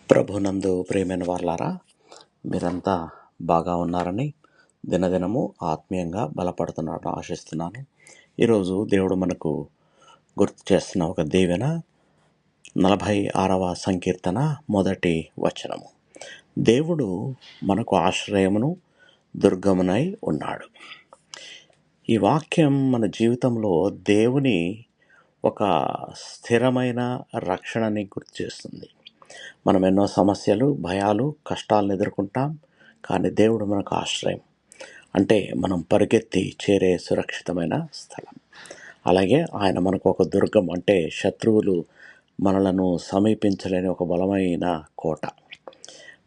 ప్రభునందు ప్రియమైన వారలారా, మీరంతా బాగా ఉన్నారని, దినదినము ఆత్మీయంగా బలపడుతున్నారని ఆశిస్తున్నాను. ఈరోజు దేవుడు మనకు గుర్తు చేస్తున్న ఒక దీవెన 46వ సంకీర్తన మొదటి వచనము. దేవుడు మనకు ఆశ్రయమును దుర్గమునై ఉన్నాడు. ఈ వాక్యం మన జీవితంలో దేవుని ఒక స్థిరమైన రక్షణని గుర్తు చేస్తుంది. మనం ఎన్నో సమస్యలు, భయాలు, కష్టాలను ఎదుర్కొంటాం. కానీ దేవుడు మనకు ఆశ్రయం, అంటే మనం పరిగెత్తి చేరే సురక్షితమైన స్థలం. అలాగే ఆయన మనకు ఒక దుర్గం, అంటే శత్రువులు మనలను సమీపించలేని ఒక బలమైన కోట.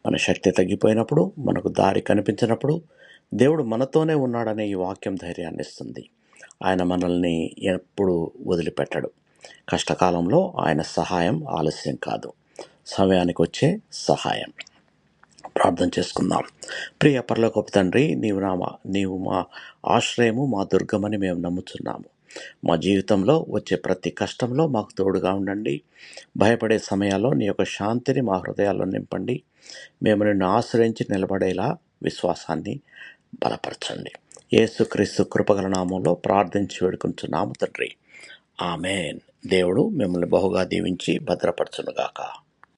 మన శక్తి తగ్గిపోయినప్పుడు, మనకు దారి కనిపించినప్పుడు దేవుడు మనతోనే ఉన్నాడనే ఈ వాక్యం ధైర్యాన్ని ఇస్తుంది. ఆయన మనల్ని ఎప్పుడు వదిలిపెట్టడు. కష్టకాలంలో ఆయన సహాయం ఆలస్యం కాదు, సమయానికి వచ్చే సహాయం. ప్రార్థన చేసుకుందాం. ప్రియ పరలోకపు తండ్రి, నీవు మా ఆశ్రయము, మా దుర్గమని మేము నమ్ముచున్నాము. మా జీవితంలో వచ్చే ప్రతి కష్టంలో మాకు తోడుగా ఉండండి. భయపడే సమయాల్లో నీ యొక్క శాంతిని మా హృదయాల్లో నింపండి. మేము నిన్ను ఆశ్రయించి నిలబడేలా విశ్వాసాన్ని బలపరచండి. యేసుక్రీస్తు కృపగల నామంలో ప్రార్థించి వేడుకుంటున్నాము తండ్రి. ఆమేన్. దేవుడు మిమ్మల్ని బహుగా దీవించి భద్రపరచునుగాక.